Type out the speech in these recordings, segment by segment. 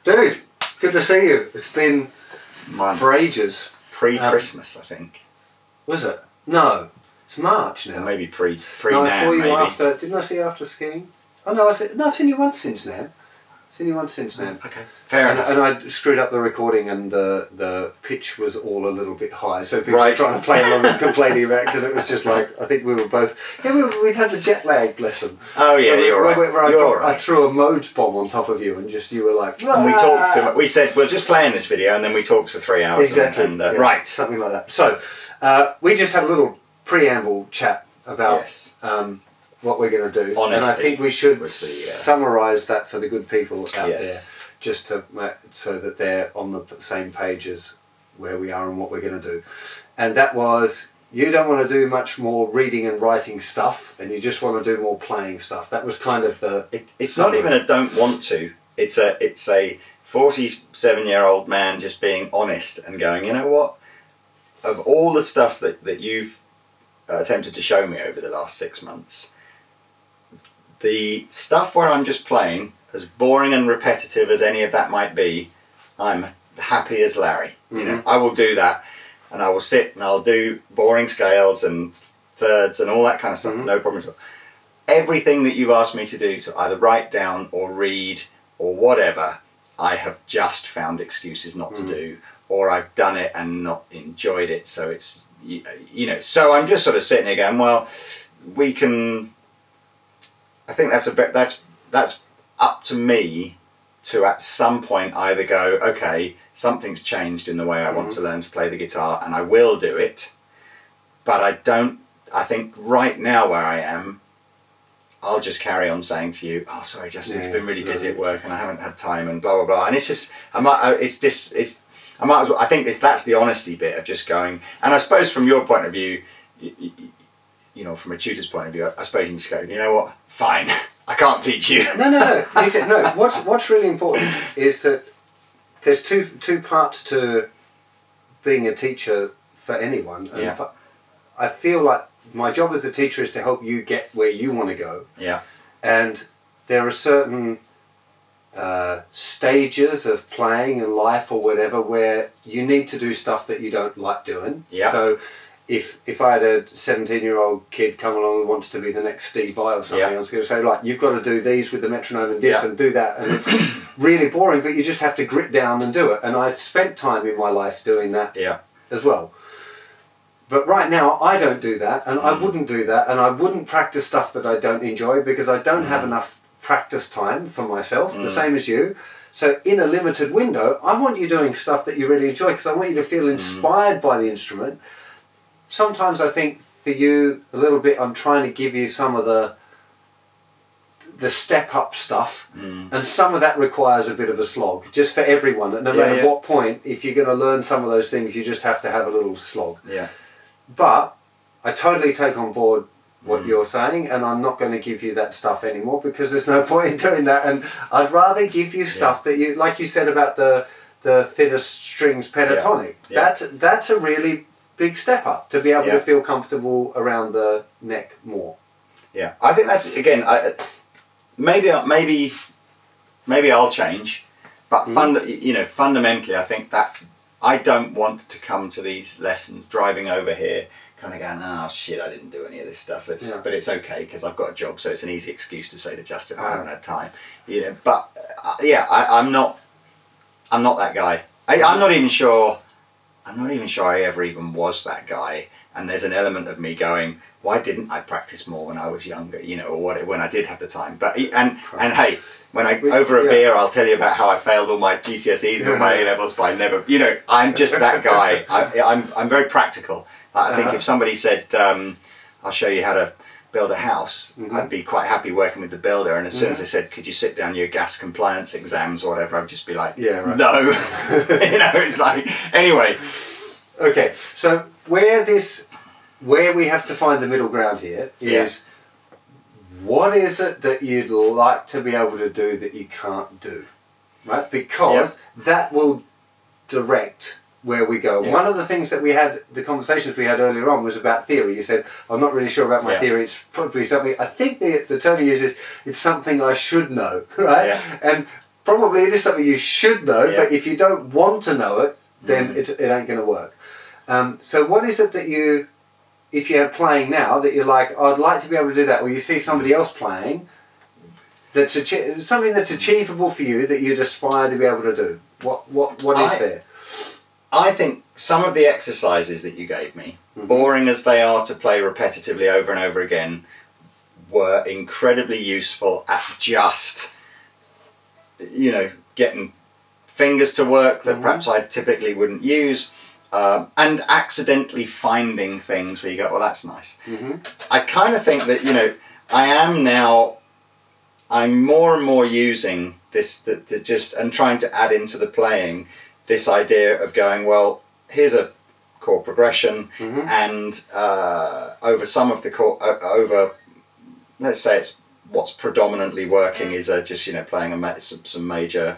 Dude, good to see you. It's been for ages. Pre-Christmas, I think. Was it? No, it's March now. Or maybe pre no, now, I saw you maybe. after. Didn't I see you after skiing? Oh no, I've seen you once since then. Okay, fair enough. And I screwed up the recording, and the pitch was all a little bit high, so people were trying to play along and complaining about, because it was just like, I think we were both. Yeah, we'd had the jet lag lesson. Oh yeah, you're right. Where I threw a modes bomb on top of you, and just you were like. And we talked too much. We said we'll just play in this video, and then we talked for 3 hours. Exactly. Yeah, right. Something like that. So we just had a little preamble chat about. What we're going to do, Honesty, and I think we should summarise that for the good people out there, just to so that they're on the same page as where we are and what we're going to do. And that was, you don't want to do much more reading and writing stuff, and you just want to do more playing stuff. That was kind of the. It's not even a don't want to. It's a 47-year-old man just being honest and going, you know what? Of all the stuff that you've attempted to show me over the last 6 months. The stuff where I'm just playing, as boring and repetitive as any of that might be, I'm happy as Larry. You know, I will do that, and I will sit and I'll do boring scales and thirds and all that kind of stuff. No problem at all. Everything that you've asked me to do, to either write down or read or whatever, I have just found excuses not to do, or I've done it and not enjoyed it. So it's so I'm just sort of sitting there going, well, we can. I think that's up to me to at some point either go, okay, something's changed in the way I want to learn to play the guitar, and I will do it. But I think right now where I am, I'll just carry on saying to you, oh sorry Justin, it's been really busy at work and I haven't had time and blah blah blah. And it's just I might as well. I think that's the honesty bit of just going. And I suppose from your point of view. You know, from a tutor's point of view, I suppose you can just go, you know what, fine, I can't teach you. No. What's really important is that there's two parts to being a teacher for anyone. And I feel like my job as a teacher is to help you get where you want to go. Yeah. And there are certain stages of playing in life or whatever where you need to do stuff that you don't like doing. Yeah. So if I had a 17-year-old kid come along who wants to be the next Steve Vai or something, I was going to say, like, you've got to do these with the metronome and this and do that, and it's really boring, but you just have to grit down and do it. And I'd spent time in my life doing that as well. But right now, I don't do that, and I wouldn't do that, and I wouldn't practice stuff that I don't enjoy because I don't have enough practice time for myself, the same as you. So in a limited window, I want you doing stuff that you really enjoy because I want you to feel inspired by the instrument. Sometimes I think for you a little bit I'm trying to give you some of the step up stuff, and some of that requires a bit of a slog just for everyone, and no matter what point, if you're going to learn some of those things, you just have to have a little slog. But I totally take on board what you're saying, and I'm not going to give you that stuff anymore because there's no point in doing that, and I'd rather give you stuff that you, like you said about the thinner strings pentatonic, that's a really big step up to be able to feel comfortable around the neck more. Yeah, I think that's, again, maybe I'll change, but fundamentally I think that I don't want to come to these lessons driving over here kind of going, oh shit, I didn't do any of this stuff. But it's okay because I've got a job, so it's an easy excuse to say to Justin, I haven't had time. But I'm not that guy. I'm not even sure I ever even was that guy. And there's an element of me going, why didn't I practice more when I was younger, or when I did have the time? But and hey, when I over a beer, I'll tell you about how I failed all my GCSEs and all my A-levels, but I never, I'm just that guy. I'm very practical. I think if somebody said, I'll show you how to build a house, I'd be quite happy working with the builder. And as soon as they said, could you sit down your gas compliance exams or whatever, I'd just be like, no. It's like, anyway. Okay, so where we have to find the middle ground here is, what is it that you'd like to be able to do that you can't do, right? Because that will direct where we go. One of the things that the conversations we had earlier on was about theory. You said, I'm not really sure about my theory, it's probably something, I think the term you use is, it's something I should know, right? And probably it is something you should know, Yeah. but if you don't want to know it, then it ain't going to work. So what is it that you, if you're playing now, that you're like, I'd like to be able to do that, or you see somebody else playing, that's something that's achievable for you that you'd aspire to be able to do? What is there? I think some of the exercises that you gave me, boring as they are to play repetitively over and over again, were incredibly useful at just, you know, getting fingers to work that perhaps I typically wouldn't use, and accidentally finding things where you go, well, that's nice. I kind of think that, you know, I'm more and more using this, and trying to add into the playing this idea of going, well, here's a chord progression, and over some of the chord, let's say it's what's predominantly working is just, you know, playing some major,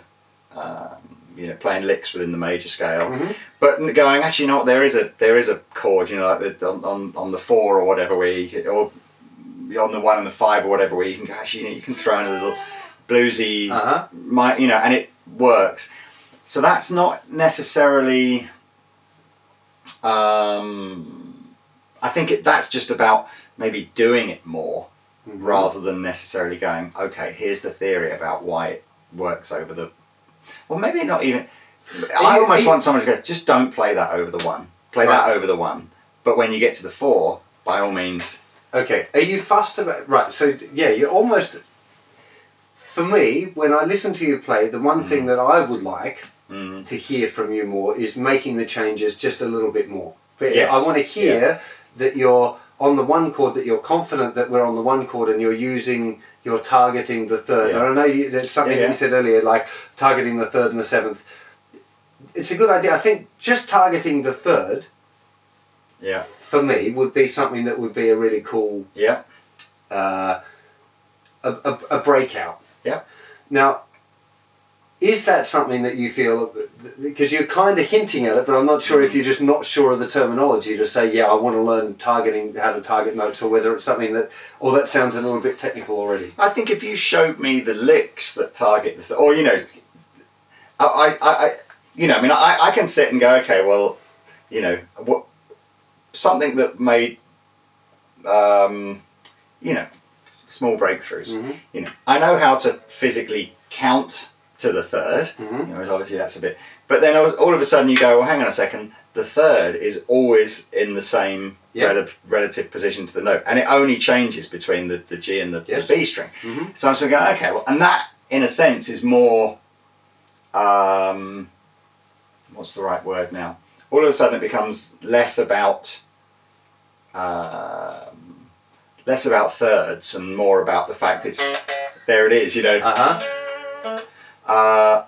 you know, playing licks within the major scale, but going, actually, you know what, there is a chord, you know, like on the 4 or whatever, or on the 1 and the 5 or whatever, where you can actually, you know, you can throw in a little bluesy, you know, and it works. So that's not necessarily. I think that's just about maybe doing it more, rather than necessarily going, okay, here's the theory about why it works over the. Well, maybe not even. I almost want someone to go, just don't play that over the 1. Play that over the 1. But when you get to the 4, by all means. Okay. Are you fussed about? Right. So yeah, you're almost. For me, when I listen to you play, the one thing that I would like to hear from you more is making the changes just a little bit more. But yes. I want to hear that you're on the 1 chord, that you're confident that we're on the 1 chord, and you're targeting the 3rd. And I know that's something you said earlier, like targeting the 3rd and the 7th. It's a good idea. I think just targeting the 3rd, for me, would be something that would be a really cool, a breakout. Yeah. Now, is that something that you feel, because you're kind of hinting at it, but I'm not sure if you're just not sure of the terminology to say, yeah, I want to learn how to target notes, or whether it's something that, or that sounds a little bit technical already. I think if you showed me the licks that target the, or, you know, you know, I mean, I can sit and go, okay, well, you know, something that made, you know, small breakthroughs. You know, I know how to physically count to the 3rd. You know, obviously that's a bit. But then all of a sudden you go, well, hang on a second. The 3rd is always in the same relative position to the note, and it only changes between the G and the B string. So I'm sort of going, okay, well, and that in a sense is more. What's the right word now? All of a sudden it becomes less about thirds and more about the fact there it is, you know. So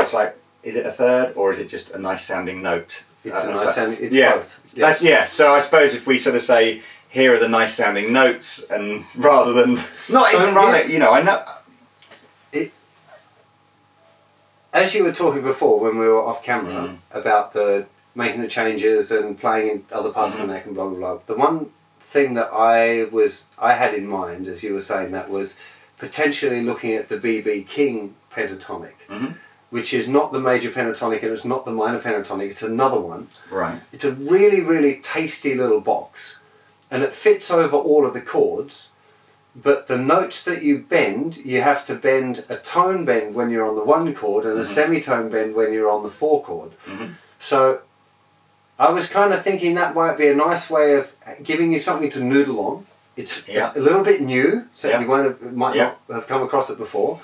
it's like, is it a 3rd, or is it just a nice sounding note? It's a nice sounding. It's both. So I suppose if we sort of say, here are the nice sounding notes, and rather than you know, I know. As you were talking before when we were off camera about making the changes and playing in other parts of the neck and blah blah blah. The one thing that I had in mind as you were saying that was potentially looking at the B.B. King pentatonic, which is not the major pentatonic and it's not the minor pentatonic. It's another one. Right. It's a really, really tasty little box, and it fits over all of the chords. But the notes that you bend, you have to bend a tone bend when you're on the 1 chord and a semitone bend when you're on the 4 chord. So I was kind of thinking that might be a nice way of giving you something to noodle on. It's a little bit new, so you might not have come across it before.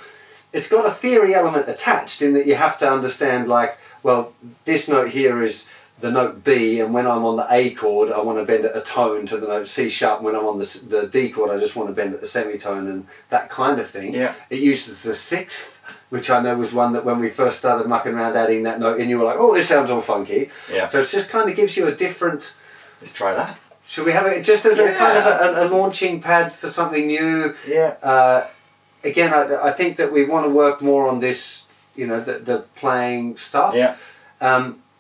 It's got a theory element attached in that you have to understand, like, well, this note here is the note B, and when I'm on the A chord, I want to bend it a tone to the note C sharp. When I'm on the D chord, I just want to bend it a semitone and that kind of thing. Yeah. It uses the 6th, which I know was one that when we first started mucking around adding that note in, you were like, oh, this sounds all funky. Yeah. So it just kind of gives you a different... Let's try that. Should we have it just as a kind of a launching pad for something new? Yeah. Again, I think that we want to work more on this, you know, the playing stuff. Yeah.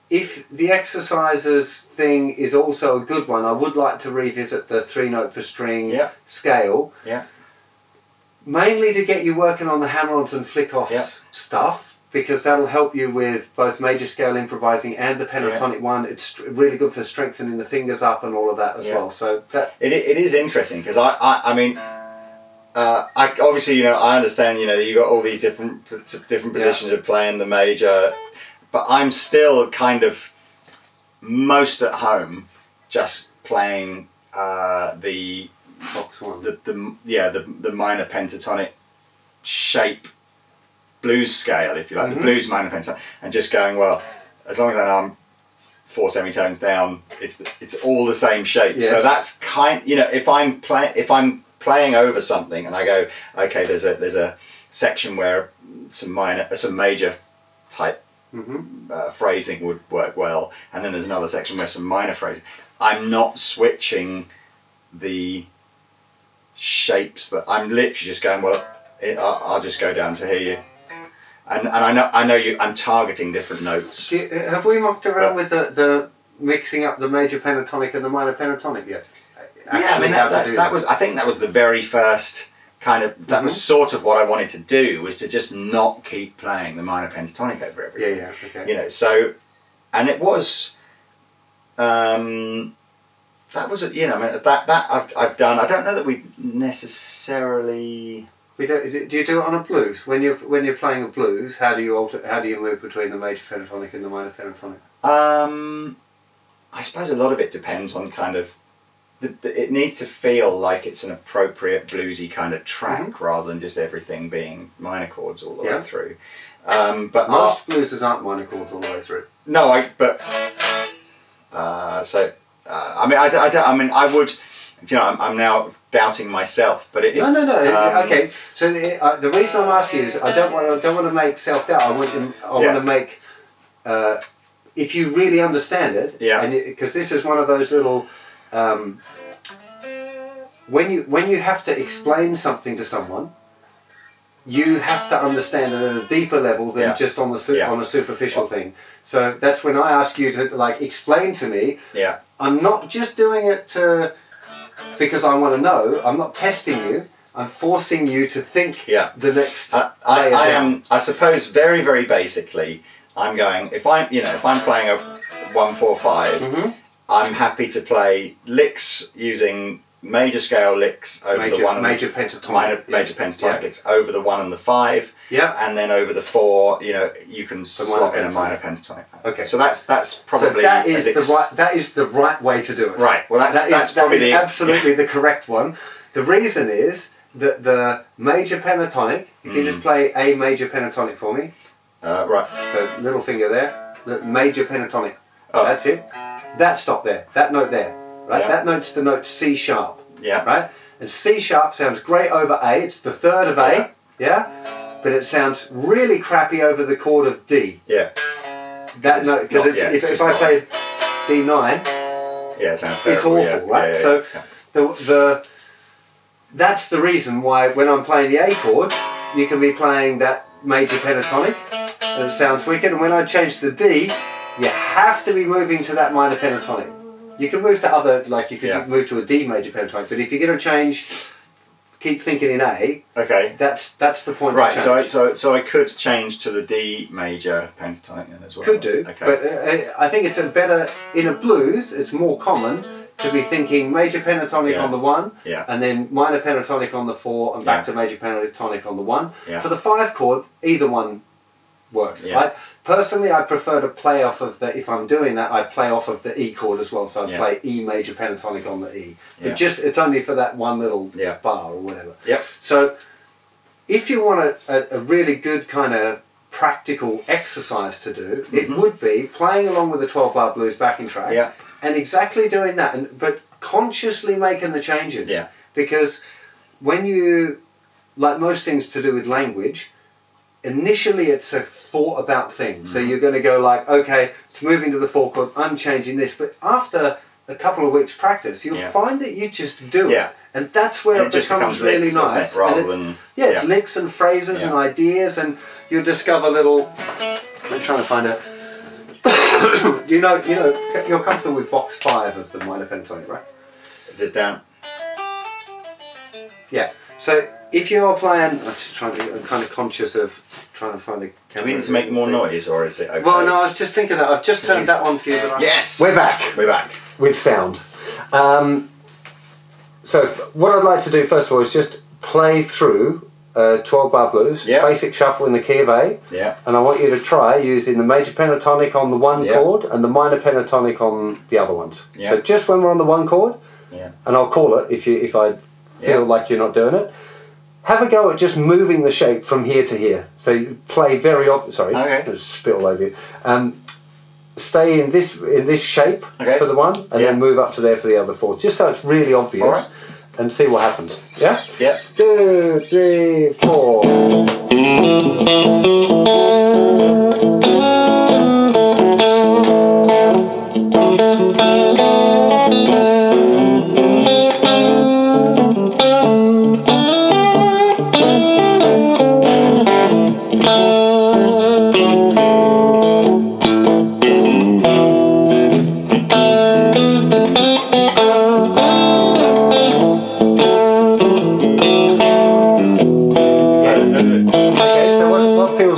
If the exercises thing is also a good one, I would like to revisit the 3 note per string scale. Yeah. mainly to get you working on the hammer-ons and flick-offs stuff, because that'll help you with both major scale improvising and the pentatonic one. It's really good for strengthening the fingers up and all of that as well. So that it is interesting, because I mean, I obviously, I understand, you got all these different positions of playing the major, but I'm still kind of most at home just playing the box one. The minor pentatonic shape blues scale, if you like, the blues minor pentatonic, and just going, well, as long as I'm 4 semitones down, it's all the same shape. Yes. So that's if I'm playing over something and I go, okay, there's a section where some major type phrasing would work well, and then there's another section where some minor phrasing. I'm not switching the shapes. That I'm literally just going, well, I'll just go down to here, and I know I'm targeting different notes. Have we mucked around with the mixing up the major pentatonic and the minor pentatonic yet? I think that was the very first kind of, that was sort of what I wanted to do, was to just not keep playing the minor pentatonic over everything. Okay. So, and it was, that was, that I've done. I don't know that we necessarily. Do you do it on a blues when you're playing a blues? How do you move between the major pentatonic and the minor pentatonic? I suppose a lot of it depends on kind of. It needs to feel like it's an appropriate bluesy kind of track, rather than just everything being minor chords all the way through. But most bluesers aren't minor chords all the way through. No, I would. I'm now doubting myself, but no. Okay, so the reason I'm asking is I don't want to make self-doubt. I want to make if you really understand it, because this is one of those little. When you have to explain something to someone, you have to understand it at a deeper level than just on a superficial thing. So that's when I ask you to explain to me. Yeah. I'm not just doing it because I want to know. I'm not testing you. I'm forcing you to think the next layer down. I suppose very, very basically, I'm going, if I'm playing a 1-4-5. I'm happy to play licks using major scale licks over the 1 and major pentatonic licks over the 1 and the 5. Yeah. And then over the 4, you can slot in a minor pentatonic. Okay. So that's probably that is the right way to do it. Right. Well, that's probably absolutely the correct one. The reason is that the major pentatonic. If you just play a major pentatonic for me. Right. So little finger there. The major pentatonic. Oh. That's it. That stop there. That note there. Right. That note's the note C sharp. Yeah. Right. And C sharp sounds great over A. It's the third of A. Yeah. But it sounds really crappy over the chord of D. Yeah. That note, because if I play D9, it sounds terrible. It's awful, right? So that's the reason why when I'm playing the A chord, you can be playing that major pentatonic, and it sounds wicked. And when I change the D, you have to be moving to that minor pentatonic. You can move to other, you could move to a D major pentatonic, but if you're going to change. Keep thinking in A. Okay. That's the point. Right. So I could change to the D major pentatonic then as well. Could do. Okay. But I think it's better in a blues. It's more common to be thinking major pentatonic on the 1, and then minor pentatonic on the 4, and back to major pentatonic on the 1. Yeah. For the 5 chord, either one works. Right? Personally, I prefer to play off of the. If I'm doing that, I play off of the E chord as well. So I play E major pentatonic on the E. But it's only for that one little bar or whatever. Yep. So if you want a really good kind of practical exercise to do, it would be playing along with the 12-bar blues backing track, and exactly doing that, but consciously making the changes. Yeah. Because when you, like most things to do with language, initially it's a thought about things. So you're going to go okay, it's moving to the 4 chord, I'm changing this. But after a couple of weeks practice, you'll find that you just do it. And that's where it becomes really nice. It's licks and phrases and ideas, and you'll discover little. I'm trying to find out. You're comfortable with box 5 of the minor pentatonic, right? Is it down? Yeah. So if you're playing, I'm kind of conscious of trying to find a Do camera. we need to make more noise, or is it okay? Well, no, I was just thinking that I've just turned that on for you. Yes! We're back. We're back. With sound. So what I'd like to do first of all is just play through 12 bar blues, basic shuffle in the key of A, and I want you to try using the major pentatonic on the one chord and the minor pentatonic on the other ones. So just when we're on the one chord, and I'll call it if I feel like you're not doing it. Have a go at just moving the shape from here to here. So you play very sorry, just spit all over you. Stay in this shape for the one, and then move up to there for the other four, just so it's really obvious, and see what happens. Yeah. Yeah. 2, 3, 4.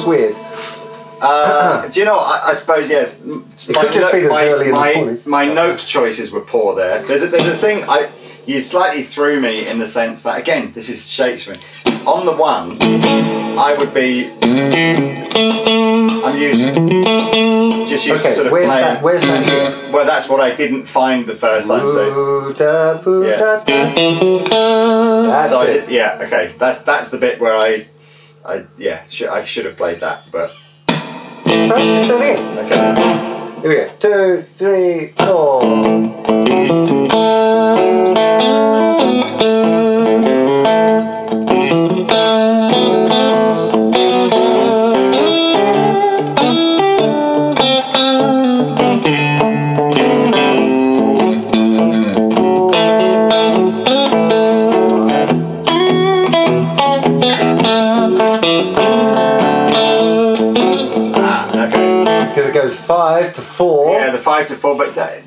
Weird. Do you know? I suppose yes. It could just be that early in the morning. My note choices were poor there. There's a thing. You slightly threw me in the sense that, again, this is Shakespeare. On the one, I would be. I'm used to sort of playing. Where's that here? Well, that's what I didn't find the first time. So That's it. Okay. That's the bit where I should have played that, but. Try it again. Okay. Here we go. 2, 3, 4. Because it goes 5 to 4. Yeah, the 5 to 4, but I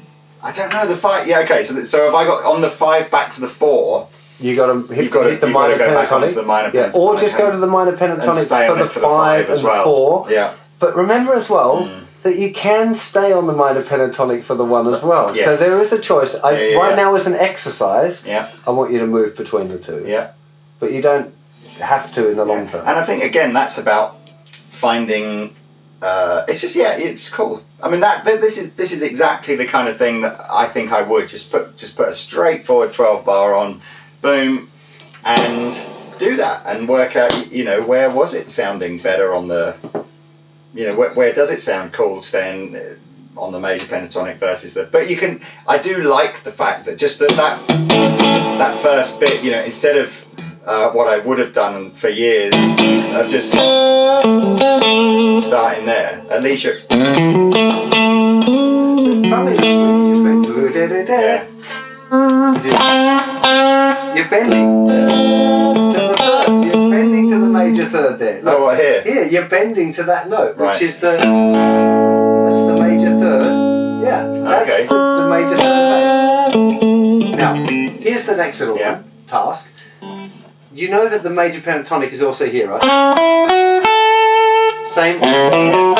don't know the 5. Yeah, okay. So if I got on the 5 back to the 4, you got to hit the minor pentatonic. Or just go to the minor pentatonic for the 5 and the 4. Yeah. But remember as well that you can stay on the minor pentatonic for the 1 as well. Yes. So there is a choice. Right now, as an exercise, I want you to move between the two. Yeah. But you don't have to in the long term. And I think again that's about finding. It's just it's cool. I mean this is exactly the kind of thing that I think I would just put a straightforward 12 bar on, boom, and do that and work out where was it sounding better on the where does it sound cool staying on the major pentatonic versus the. But I do like the fact that just that first bit instead of what I would have done for years of just starting there. At least you're. Funny, you just went. You're bending to the third. You're bending to the major third there. Look, what here? Here, you're bending to that note, which Right. is that's the major third. Yeah, that's the major third. Now, here's the next little task. You know that the major pentatonic is also here, right? Same. Yes.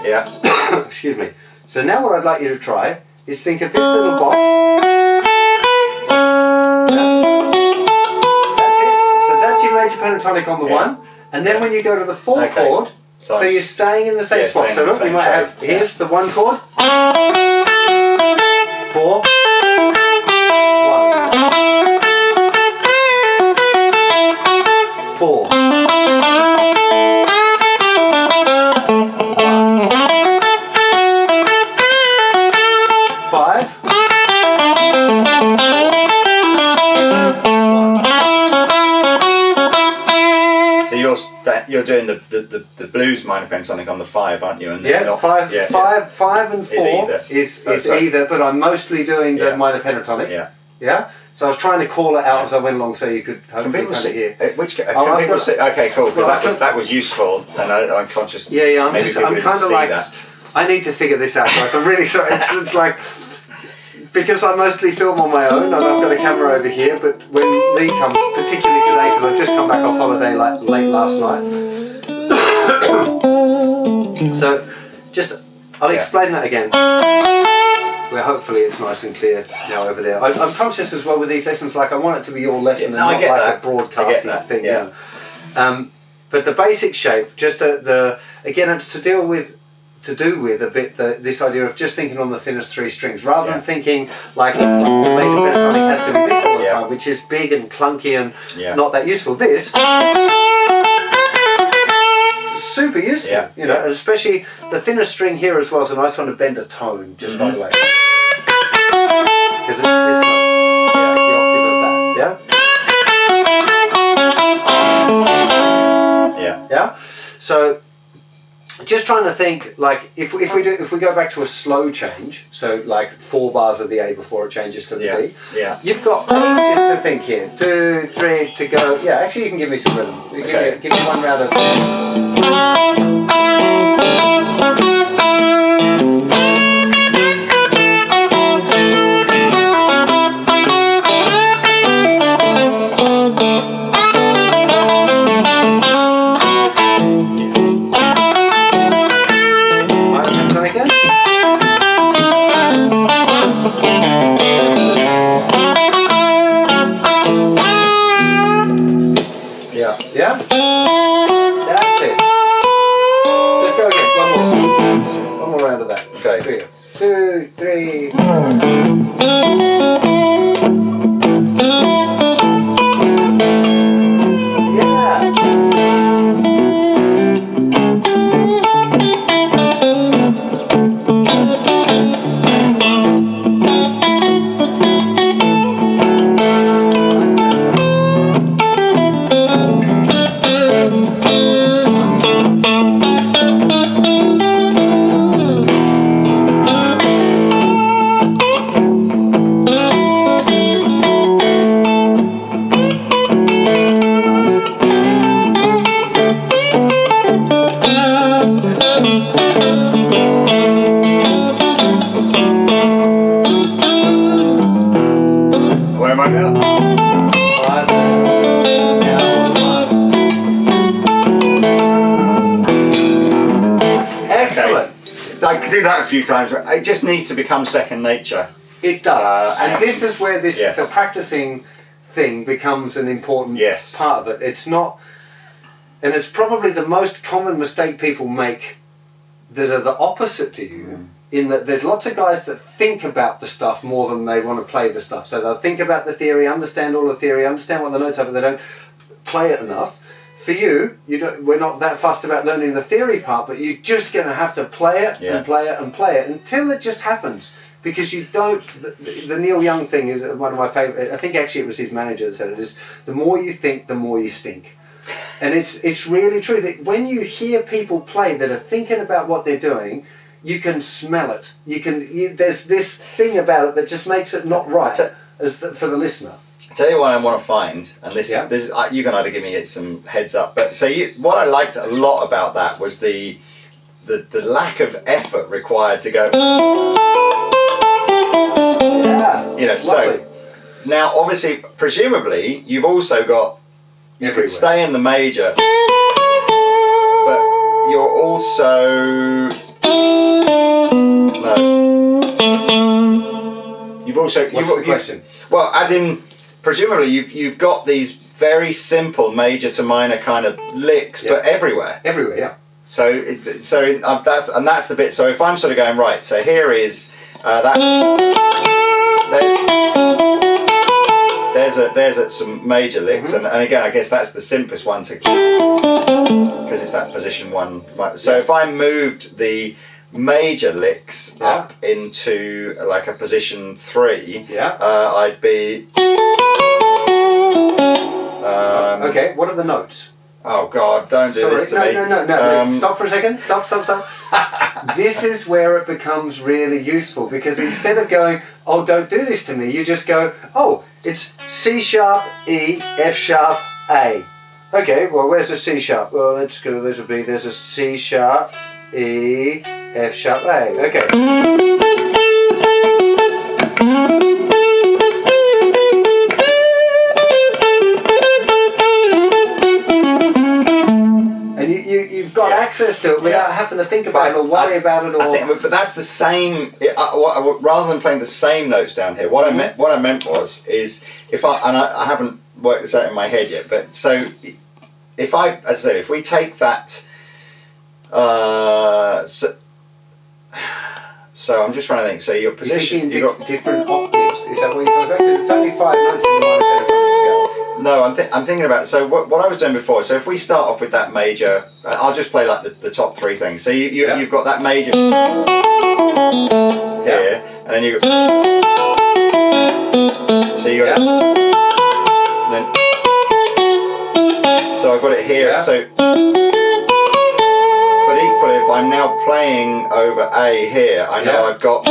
Yeah. Excuse me. So now what I'd like you to try is think of this little box. That's it. So that's your major pentatonic on the 1. And then when you go to the 4 chord, so you're staying in the same spot. So look, you might have, here's the 1 chord. 4. 4. 5. 1. So you're doing the blues minor pentatonic on the 5, aren't you? And Five and 4 is either, but I'm mostly doing the minor pentatonic. Yeah. Yeah. So I was trying to call it out as I went along, so you could hopefully kind of hear. Can people see? Okay, cool. Because that was useful, and I'm conscious. Yeah. I'm maybe kind of like. that. I need to figure this out, guys. I'm really sorry. It's like because I mostly film on my own and I've got a camera over here, but when Lee comes, particularly today because I've just come back off holiday like late last night. So I'll explain that again. Where hopefully it's nice and clear now over there. I'm conscious as well with these lessons, like I want it to be your lesson and not like a broadcasting thing. Yeah. But the basic shape, just again, it's to do with a bit this idea of just thinking on the thinnest 3 strings, rather than thinking like the major pentatonic has to be this all the time, which is big and clunky and not that useful. This is super useful, you know, and especially the thinnest string here as well is a nice one to bend a tone, just by the way. Because it's this note. It's the octave of that. Yeah? So just trying to think, like, if we go back to a slow change, so like 4 bars of the A before it changes to the D, you've got ages to think here. 2, 3 to go. Yeah, actually you can give me some rhythm. Give me one round of... Yeah? That's it. Let's go again. One more round of that. Okay. 2, 3. Where am I now? 5, excellent. I could do that a few times. It just needs to become second nature. It does. And this is where the practicing thing becomes an important part of it. It's not, and it's probably the most common mistake people make that are the opposite to you, in that there's lots of guys that think about the stuff more than they want to play the stuff. So they'll think about the theory, understand all the theory, understand what the notes are, but they don't play it enough. For you, we're not that fussed about learning the theory part, but you're just going to have to play it and play it and play it until it just happens. Because you don't... The Neil Young thing is one of my favourite... I think actually it was his manager that said it, is the more you think, the more you stink. And it's really true that when you hear people play that are thinking about what they're doing, you can smell it. There's this thing about it that just makes it not right for the listener. I'll tell you what I want to find, and this you can either give me some heads up. But what I liked a lot about that was the lack of effort required to go. Yeah, so now obviously, presumably, you've also got. You could stay in the major, but you're also no. You've also. What's the question? Well, as in. Presumably you've got these very simple major to minor kind of licks, but everywhere. Everywhere, yeah. So that's the bit. So if I'm sort of going right, so here is that. There's some major licks, and again I guess that's the simplest one to because it's that position 1. So if I moved the major licks up into like a position 3, I'd be. Okay, what are the notes? Oh God, don't do this to me. No. Stop for a second. Stop. This is where it becomes really useful, because instead of going, oh, don't do this to me, you just go, oh, it's C sharp, E, F sharp, A. Okay, well, where's the C sharp? Well, let's go, there's a C sharp, E, F sharp, A. Okay. And you've got access to it without having to think about it or worry about it. But that's the same. Rather than playing the same notes down here, what I meant was if I haven't worked this out in my head yet. But so as I said, if we take that, so I'm just trying to think. So your position, you've got different octaves. Is that what you're talking about? Because it's only 5 notes in the minor pentatonic scale. No, I'm thinking about. So what I was doing before. So if we start off with that major, I'll just play like the top 3 things. So you've got that major here, and then you. So you got. Then. So I've got it here. Yeah. So. But equally, if I'm now playing over A here, I know I've got.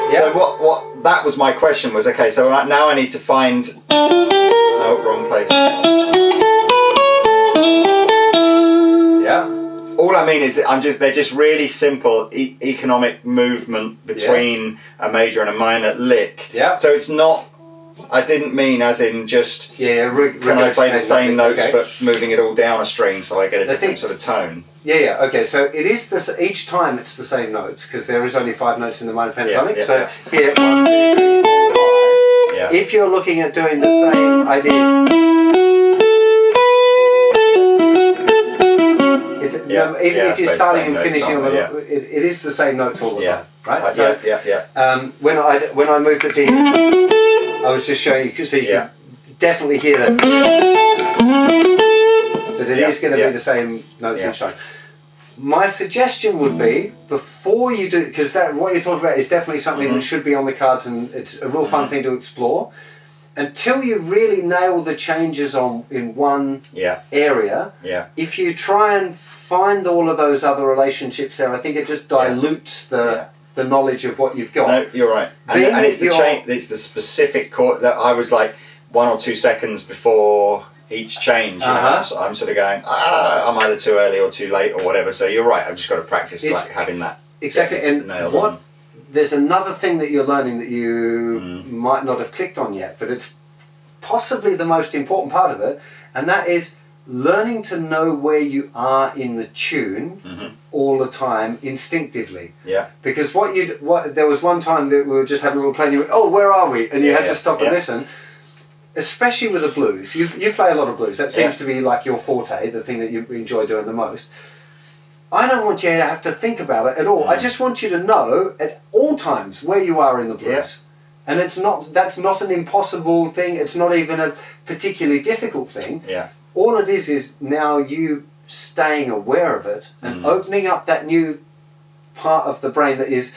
Yes. So what that was my question was, okay, so now I need to find. No, wrong place. Yeah. All I mean is they're just really simple economic movement between a major and a minor lick. Yeah. So it's not. I didn't mean as in just. Can I play the same notes but moving it all down a string so I get a different sort of tone? Yeah. Okay. So it is each time it's the same notes because there is only 5 notes in the minor pentatonic. So here 1, 2, 3, 4, 5. Yeah. If you're looking at doing the same idea. Even if you're starting and finishing on it is the same notes all the time, right? When I moved it to here, I was just showing you so you can definitely hear that it is going to be the same notes each time. My suggestion would be before you do, because what you're talking about is definitely something that should be on the cards and it's a real fun thing to explore. Until you really nail the changes in one area, if you try and find all of those other relationships there, I think it just dilutes the knowledge of what you've got. No, you're right. And it's it's the specific chord that I was like 1 or 2 seconds before each change. You know, so I'm sort of going, I'm either too early or too late or whatever. So you're right. I've just got to practice like having that. Exactly. And there's another thing that you're learning that you might not have clicked on yet, but it's possibly the most important part of it, and that is learning to know where you are in the tune all the time instinctively. Yeah. Because there was one time that we were just having a little play and you went, oh, where are we? And you had to stop and listen. Especially with the blues. You play a lot of blues. That seems to be like your forte, the thing that you enjoy doing the most. I don't want you to have to think about it at all. I just want you to know at all times where you are in the blues. And that's not an impossible thing. It's not even a particularly difficult thing. Yeah. All it is now you staying aware of it and opening up that new part of the brain that is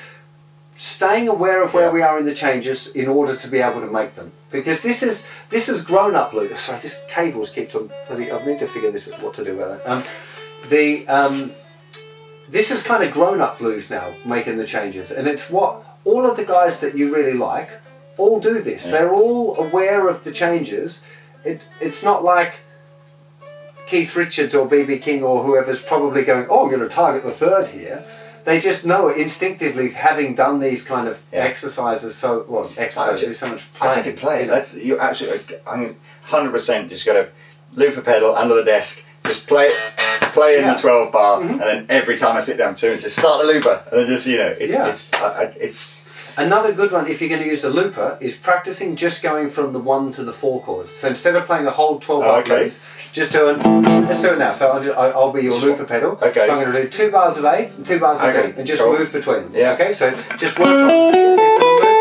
staying aware of where we are in the changes in order to be able to make them. Because this is grown-up blues. Sorry, this cable's kicked on. I need to figure what to do with it. This is kind of grown-up blues now, making the changes, and it's what all of the guys that you really like all do this. Yeah. They're all aware of the changes. It's not like Keith Richards or B.B. King or whoever's probably going, oh, I'm going to target the third here. They just know it instinctively, having done these kind of exercises. Exercises is so much playing. I said to play. You're absolutely. I'm 100% just got to loop a pedal under the desk. Just play in the 12 bar, and then every time I sit down to it, just start the looper, and then just it's. Another good one, if you're going to use a looper, is practicing just going from the 1 to the 4 chord. So instead of playing a whole 12 bar blues, just doing. Let's do it now. So I'll be your looper pedal. Okay. So I'm going to do 2 bars of A and 2 bars of B, and just move between them. Yeah. Okay. So just work on this little loop.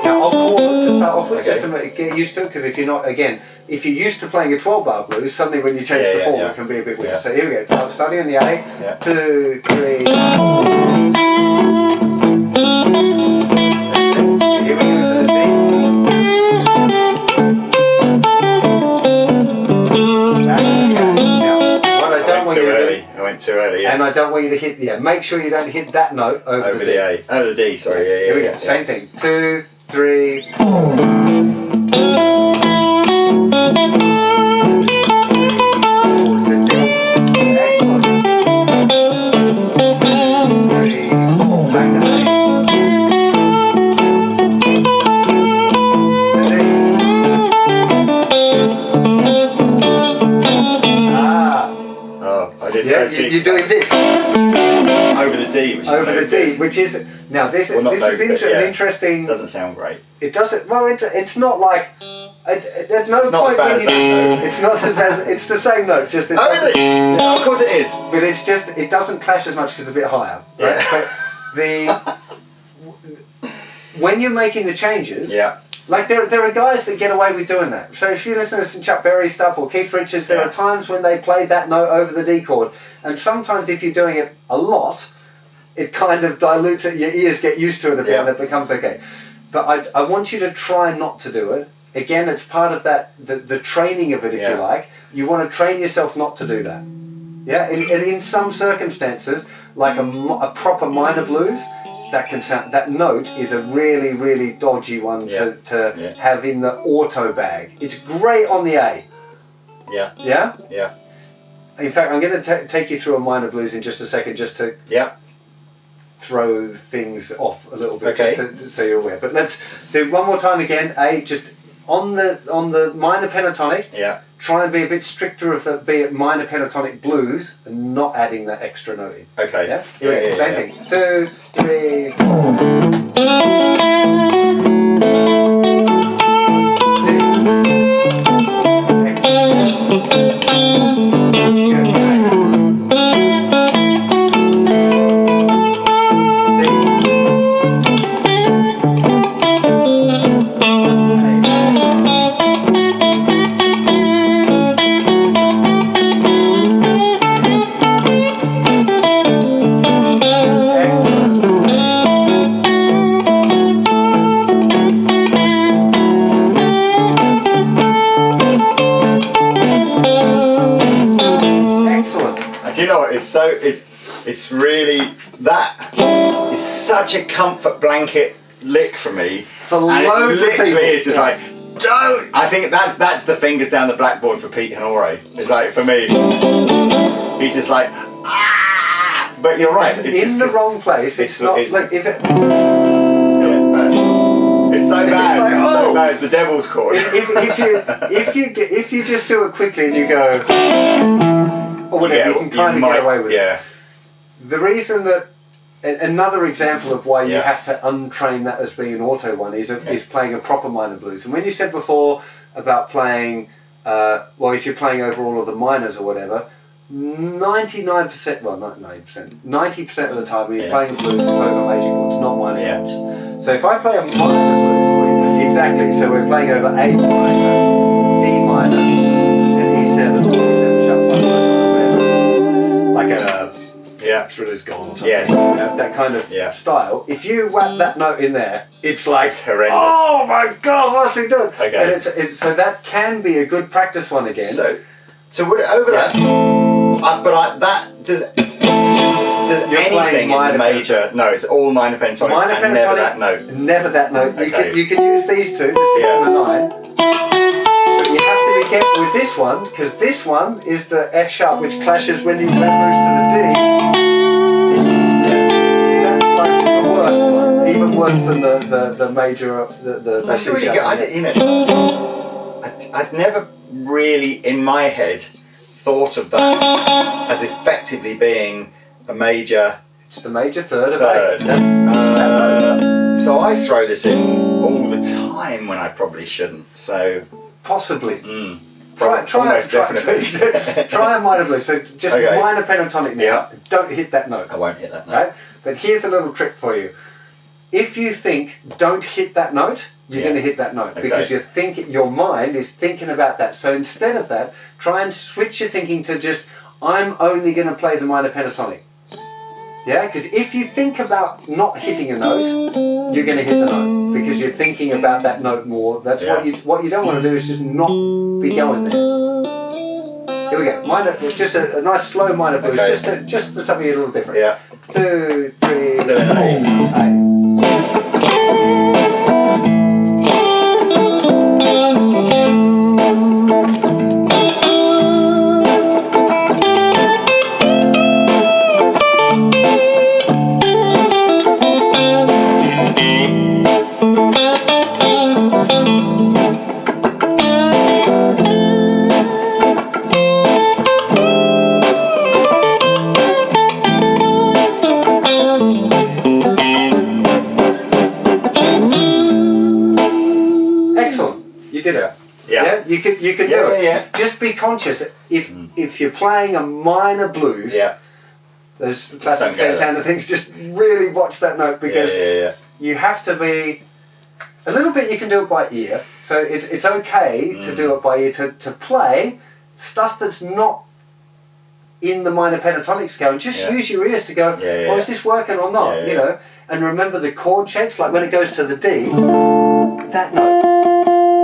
Now I'll call it to start off with, just to get used to it. Because if you're used to playing a 12 bar blues, suddenly when you change the 4, it can be a bit weird. So here we go. Starting on the A, 2, 3, 4. Here we go to the D. Back to the A. Now, what I don't want you to do. I went too early. Yeah. And I don't want you to hit. Make sure you don't hit that note over the D. A. Oh, the D. Sorry. Yeah. Here we go. Same thing. 2, 3, 4. Excellent. 3, didn't. Yeah, you're doing this over the D, which over is the D, which is now this. Well, not this no is good, yeah. interesting. Doesn't sound great. It doesn't. Well, it's not like. There's no It's not as point bad when as you, that note. It's not as bad. It's the same note, just. Oh, is it? Yeah, of course it is. But it's just it doesn't clash as much because it's a bit higher. Right? Yeah. But when you're making the changes. Yeah. Like there are guys that get away with doing that. So if you listen to some Chuck Berry stuff or Keith Richards, there are times when they play that note over the D chord, and sometimes if you're doing it a lot, it kind of dilutes it. Your ears get used to it a bit, and it becomes okay. But I want you to try not to do it. Again, it's part of that the training of it, if you like. You want to train yourself not to do that. Yeah, and in some circumstances, like a proper minor blues. That can sound. That note is a really, really dodgy one to have in the auto bag. It's great on the A. Yeah. Yeah. Yeah. In fact, I'm going to take you through a minor blues in just a second, just to throw things off a little bit, just so you're aware. But let's do one more time again. A, just on the minor pentatonic. Yeah. Try and be a bit stricter of the be it minor pentatonic blues and not adding that extra note in. Okay. Yeah. Here same thing. 2, 3, It's really that is such a comfort blanket lick for me. For loads of people. It's just like don't. I think that's the fingers down the blackboard for Pete Honore. It's like for me, he's just like ah. But you're right. It's in the wrong place. It's not like if it. Yeah, it's bad. It's so bad. Like, it's so bad. It's the devil's chord. If you just do it quickly and you go or whatever, you can kind of get away with it. The reason that another example of why you have to untrain that as being an auto one is playing a proper minor blues. And when you said before about playing, if you're playing over all of the minors or whatever, 99%, well not 90%, 90% of the time when you're playing a blues, it's over major chords, not minor chords. So if I play a minor blues for you, exactly, so we're playing over A minor, D minor, and E7, or E7 sharp 5 minor, whatever, like a Thriller's Gone or something. Yes. That kind of style. If you whack that note in there, it's like it's horrendous. Oh my God, what's he doing? Okay. And so that can be a good practice one again. So would it over that? Does anything in the major? No, it's all minor pentatonics and never that note. Never that note. Okay. You can use these two, the 6 and the 9. But you have to be careful with this one because this one is the F sharp, which clashes when you moves to the D. That's like the worst one, even worse than the major the That's C really sharp. good. I'd never really in my head thought of that as effectively being a major. It's the major third of third. A. That's So I throw this in all the time when I probably shouldn't. So possibly. Try Try a minor blues. So just minor pentatonic now. Yeah. Don't hit that note. I won't hit that note. Right? But here's a little trick for you. If you think don't hit that note, you're going to hit that note because your mind is thinking about that. So instead of that, try and switch your thinking to just I'm only going to play the minor pentatonic. Yeah, because if you think about not hitting a note, you're going to hit the note because you're thinking about that note more. That's what you don't want to do is just not be going there. Here we go. Minor, just a nice slow minor blues, just for something a little different. Yeah. 2, 3, 4. A. You can do it. Yeah. Just be conscious. If you're playing a minor blues, those classic Santana things, just really watch that note, because you have to be a little bit. You can do it by ear, so it's okay to do it by ear, to play stuff that's not in the minor pentatonic scale, and just use your ears to go, is this working or not? You know, and remember the chord shapes, like when it goes to the D, that note,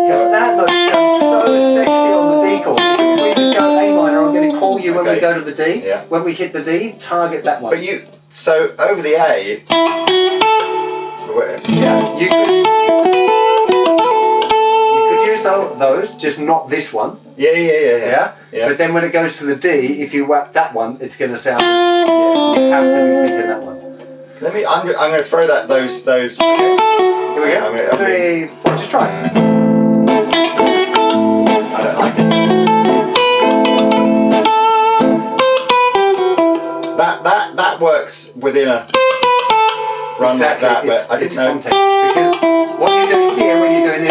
because that note sounds so sexy on the D chord. If we just go A minor, I'm going to call you when we go to the D. When we hit the D, target that one. But so over the A, you could use those, just not this one. Yeah. But then when it goes to the D, if you whack that one, it's going to sound. You have to be thinking that one. I'm going to throw those. Okay. Here we go. 3, 4. Just try it. I don't like it. That works within a run like that, but I didn't know. Context, because what you're doing here when you're doing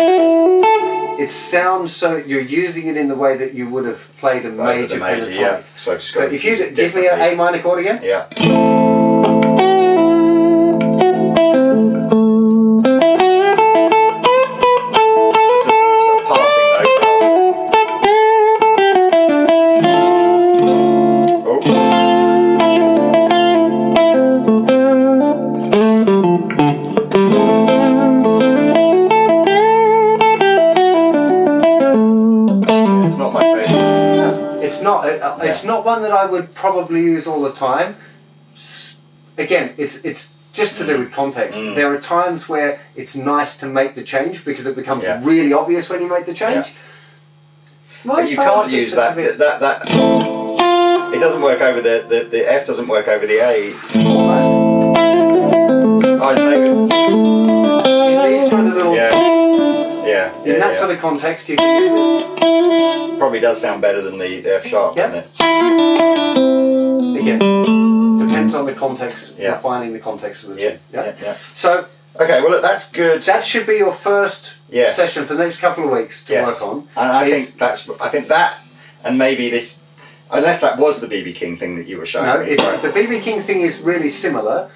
it sounds so. You're using it in the way that you would have played a major pentatonic. So if you give me an A minor chord again. Yeah. It's not one that I would probably use all the time. Again, it's just to do with context. There are times where it's nice to make the change because it becomes really obvious when you make the change. But you can't use that. It doesn't work over the F doesn't work over the A. Almost. Maybe. In these kind of little. In that sort of context, you can use it. Probably does sound better than the F sharp, doesn't it? Again, depends on the context. Refining the context of the tune. Yeah. So. Okay, well look, that's good. That should be your first session for the next couple of weeks to work on. And I think that, and maybe this, unless that was the BB King thing that you were showing me. The BB King thing is really similar.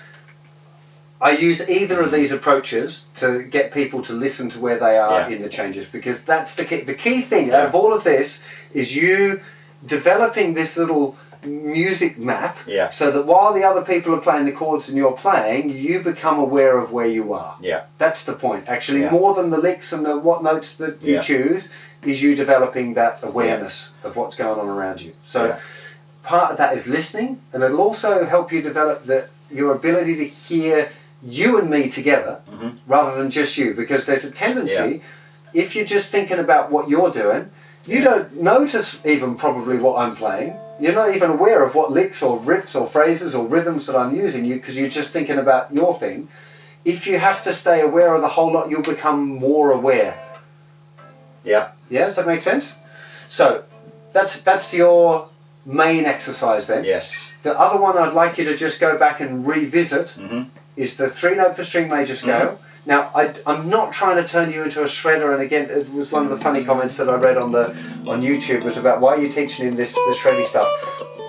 I use either of these approaches to get people to listen to where they are in the changes, because that's the key. The key thing out of all of this is you developing this little music map, so that while the other people are playing the chords and you're playing, you become aware of where you are. That's the point. Actually, more than the licks and the what notes that you choose, is you developing that awareness of what's going on around you. So part of that is listening, and it'll also help you develop your ability to hear you and me together rather than just you, because there's a tendency, if you're just thinking about what you're doing, you don't notice even probably what I'm playing. You're not even aware of what licks or riffs or phrases or rhythms that I'm using, because you're just thinking about your thing. If you have to stay aware of the whole lot, you'll become more aware. Yeah, does that make sense? So that's your main exercise then. Yes. The other one I'd like you to just go back and revisit is the 3-note per string major scale. Now, I'm not trying to turn you into a shredder, and again, it was one of the funny comments that I read on YouTube was about, why are you teaching him this shreddy stuff?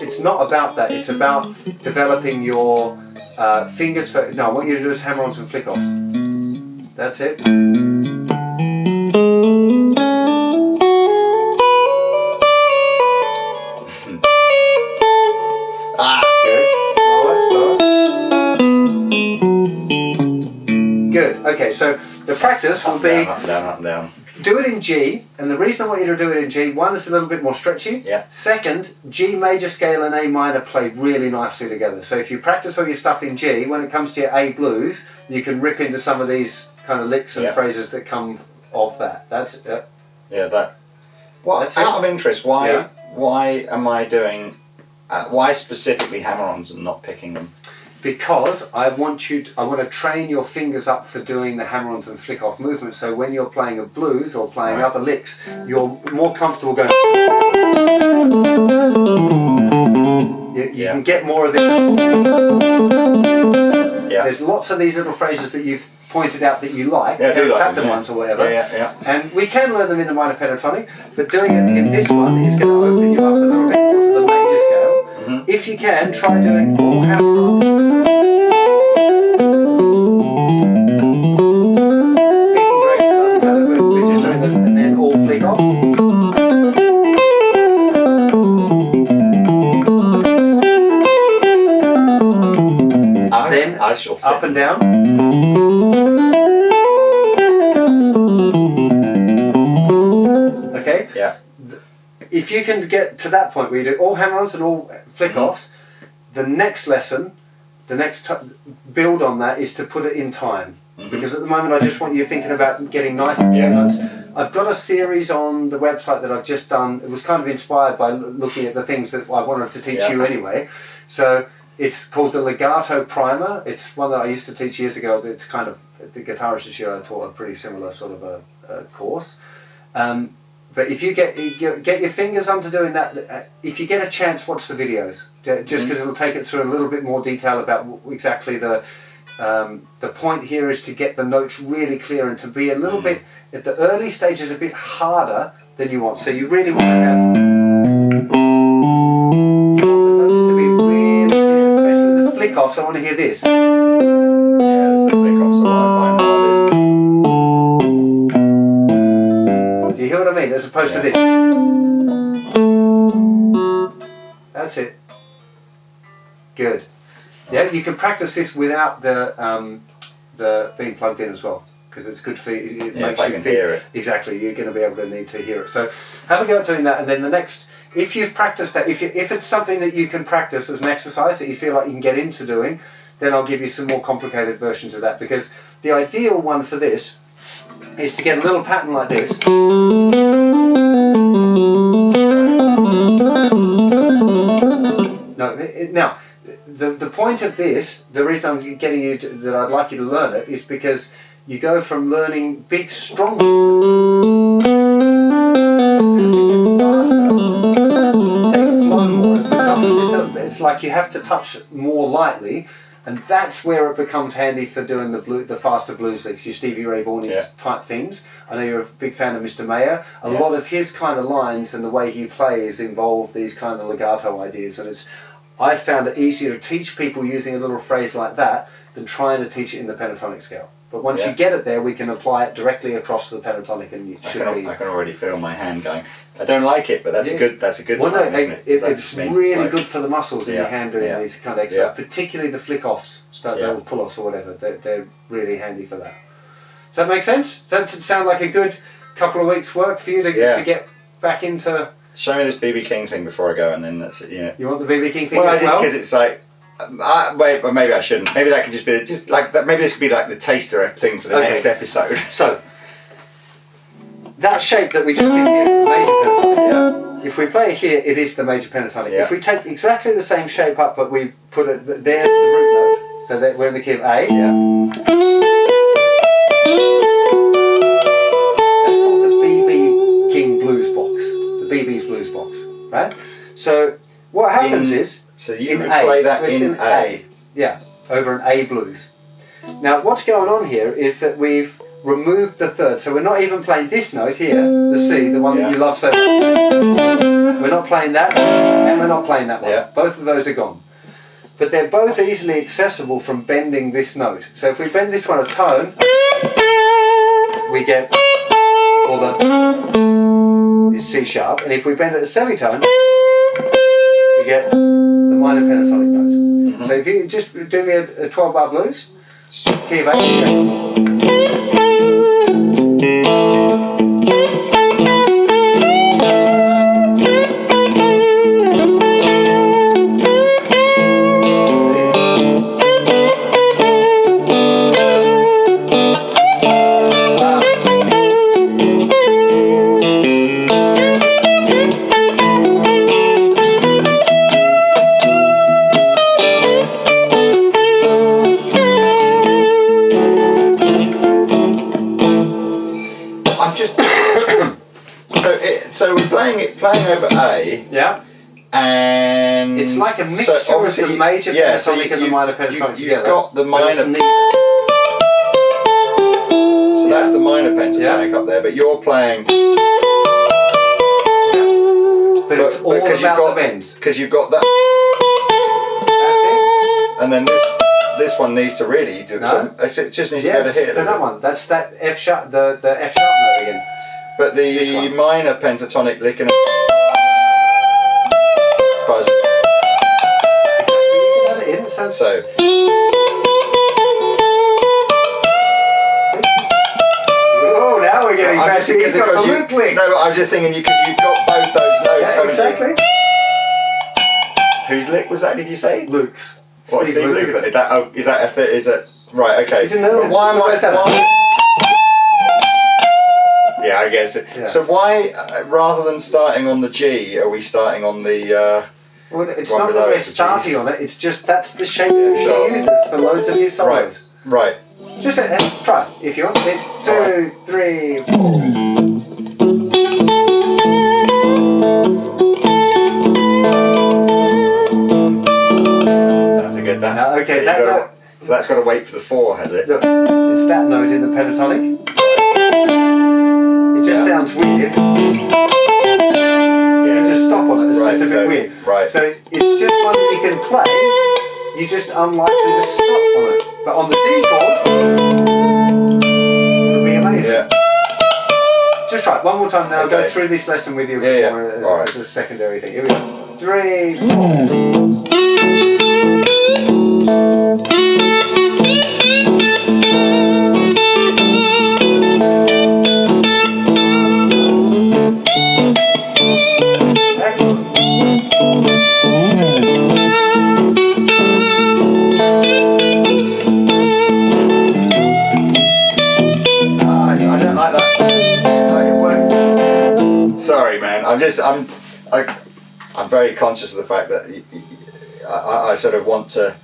It's not about that, it's about developing your fingers for... No, I want you to do is hammer-ons and flick-offs. That's it. Good. Okay, so the practice will be up, down. Do it in G, and the reason I want you to do it in G, one, it's a little bit more stretchy. Second, G major scale and A minor play really nicely together. So if you practice all your stuff in G, when it comes to your A blues, you can rip into some of these kind of licks and phrases that come off that. That's that. Well, out of interest, why am I doing? Why specifically hammer-ons and not picking them? Because I want to train your fingers up for doing the hammer-ons and flick-off movements, so when you're playing a blues or playing other licks, you're more comfortable going... You can get more of this. There's lots of these little phrases that you've pointed out that you like, I do like chapter them, ones or whatever. Yeah. And we can learn them in the minor pentatonic, but doing it in this one is going to open you up a little bit more to the major scale. If you can, try doing all hammer-ons. Picking direction doesn't matter, we're just doing them, and then all flick-offs. Then I shall up and down. Okay? Yeah. If you can get to that point where you do all hammer-ons and all flick-offs, the next lesson, the next build on that is to put it in time. Because at the moment I just want you thinking about getting nice and clear notes. I've got a series on the website that I've just done. It was kind of inspired by looking at the things that I wanted to teach you anyway. So it's called the Legato Primer. It's one that I used to teach years ago. It's kind of, the guitarist this year I taught a pretty similar sort of a course. But if you get your fingers onto doing that, if you get a chance, watch the videos. Just because it'll take it through a little bit more detail about exactly the point here is to get the notes really clear and to be a little bit, at the early stages, a bit harder than you want. So you really want to have the notes to be really clear, especially with the flick-offs. I want to hear this. Yeah, it's the flick-offs that I find hardest. Do you hear what I mean? As opposed to this. That's it. Good. Yeah, you can practice this without the being plugged in as well, because it's good for you. It makes you hear it. Exactly, you're going to be able to need to hear it. So have a go at doing that, and then the next, if you've practiced that, if it's something that you can practice as an exercise that you feel like you can get into doing, then I'll give you some more complicated versions of that, because the ideal one for this is to get a little pattern like this. Now, the point of this, the reason I'm getting you that I'd like you to learn it, is because you go from learning big, strong movements. As soon as it gets faster, they flow more. It becomes this. It's like you have to touch more lightly, and that's where it becomes handy for doing the faster blues licks, your Stevie Ray Vaughan type things. I know you're a big fan of Mr. Mayer. A lot of his kind of lines and the way he plays involve these kind of legato ideas, and I found it easier to teach people using a little phrase like that than trying to teach it in the pentatonic scale. But once you get it there, we can apply it directly across the pentatonic, and it should be. I can already feel my hand going. I don't like it, but that's a good sign, isn't it? It's really good for the muscles in your hand doing these kind of exercises, particularly the flick-offs, the pull-offs or whatever. They're really handy for that. Does that make sense? Does that sound like a good couple of weeks' work for you to get back into? Show me this BB King thing before I go, and then that's it. You want the BB King thing? Well, just because it's like, wait, or maybe I shouldn't. Maybe that could just be like that. Maybe this could be like the taster thing for the next episode. So that shape that we just did here for the major pentatonic. If we play it here, it is the major pentatonic. If we take exactly the same shape up, but we put it, there's the root note, so that we're in the key of A. That's called the BB King blues box, the BB's blues box, right? So what happens is, so you can play that in A. Yeah, over an A blues. Now what's going on here is that we've removed the third, so we're not even playing this note here, the C, the one that you love so much. We're not playing that, and we're not playing that one. Both of those are gone. But they're both easily accessible from bending this note. So if we bend this one a tone, we get this C sharp, and if we bend it a semitone, we get the minor pentatonic note. So if you just do me a 12-bar blues, key of A. So we're playing over A. Yeah. And it's like a mixture of the major pentatonic and the minor pentatonic together. You've got the minor. that's the minor pentatonic up there, but you're playing. But it's all about the bends. Because you've got that. That's it. And then this one needs to really do it just needs to go to here. To that one. That's that F sharp, the F sharp note again. But the minor pentatonic lick and so. Oh, now we're getting fancy. He's got the Luke lick. No, I was just thinking because you've got both those notes, haven't exactly. you? Whose lick was that? Did you say? Luke's. What, Steve Luke? Is that is that right? Okay. You didn't know that? Why am I? Yeah, I guess. Yeah. So why, rather than starting on the G, are we starting on the? Well, it's not that we're starting on it. It's just that's the shape that he uses for loads of his solos. Right. Just try it if you want. 2, 3, 4. Sounds good. That. No, okay. So that's got to wait for the 4, has it? Look, it's that note in the pentatonic. It just sounds weird. If you just stop on it, it's just a bit weird. Right. So it's just one that you can play. You just unlikely to stop on it. But on the D chord, it'll be amazing. Yeah. Just try it one more time, then I'll go through this lesson with you as a secondary thing. Here we go. 3, 4. I'm very conscious of the fact that I sort of want to.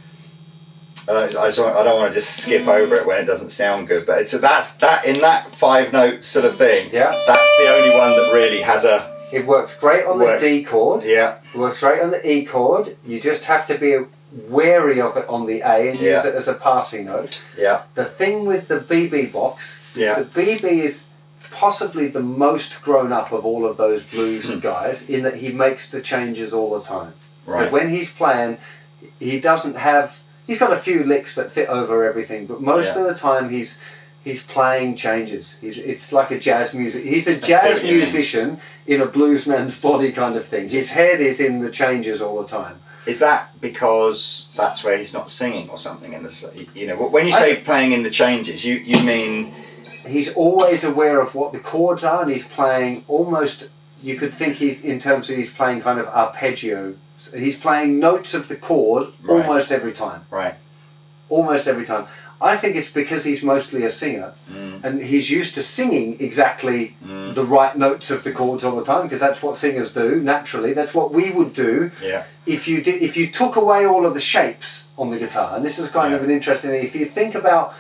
I don't want to just skip over it when it doesn't sound good. But that's in that 5 note sort of thing. Yeah. That's the only one that really has a. It works great on the D chord. Yeah. It works great on the E chord. You just have to be wary of it on the A and use it as a passing note. Yeah. The thing with the BB box is the BB is possibly the most grown up of all of those blues guys in that he makes the changes all the time. Right. So when he's playing, he doesn't have. He's got a few licks that fit over everything, but most of the time he's playing changes. It's like a jazz music. He's a jazz musician in a bluesman's body kind of thing. His head is in the changes all the time. Is that because that's where he's not singing or something in the when you say playing in the changes, you mean he's always aware of what the chords are and he's playing almost. You could think in terms of he's playing kind of arpeggio. He's playing notes of the chord almost every time. Right. Almost every time. I think it's because he's mostly a singer and he's used to singing exactly the right notes of the chords all the time because that's what singers do naturally. That's what we would do if you took away all of the shapes on the guitar. And this is kind of an interesting thing. If you think about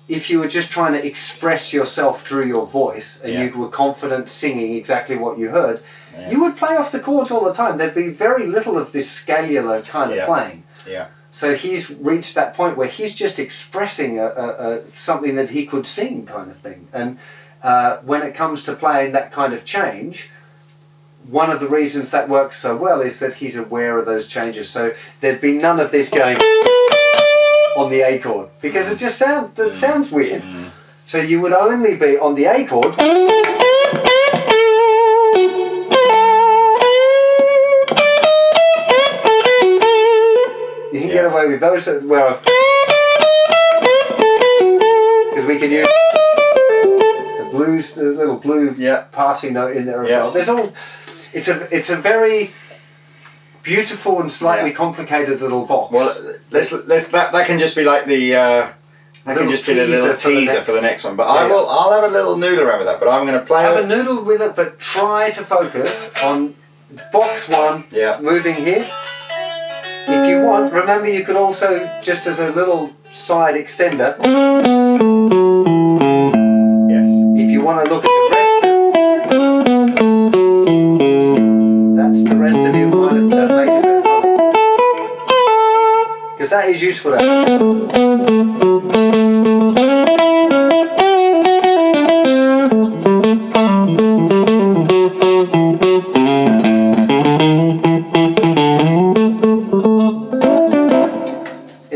if you were just trying to express yourself through your voice and you were confident singing exactly what you heard, you would play off the chords all the time. There'd be very little of this scalular kind of playing. Yeah. So he's reached that point where he's just expressing something that he could sing kind of thing. And when it comes to playing that kind of change, one of the reasons that works so well is that he's aware of those changes. So there'd be none of this going on the A chord because it just sounds weird. So you would only be on the A chord. You can get away with those because we can use the blues, the little blue passing note in there as well. There's all. It's a very beautiful and slightly complicated little box. Well, that can just be like the that can just be the little teaser for the next one. But I'll have a little noodle around with that. But I'm going to play. Have a noodle with it, but try to focus on box 1. Moving here. If you want, remember you could also just as a little side extender. Yes. If you want to look at the rest that's the rest of your major pentatonic. Because that is useful.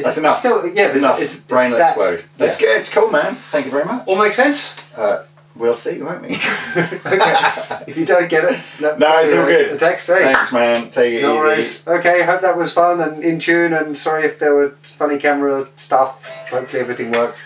That's enough. Still, yeah, that's enough. Brain will explode. That's good. It's cool, man. Thank you very much. All makes sense? We'll see, won't we? Okay. If you don't get it, no, it's all good. A text, hey. Thanks, man. Take it easy. Worries. Okay, hope that was fun and in tune, and sorry if there were funny camera stuff. Hopefully everything worked.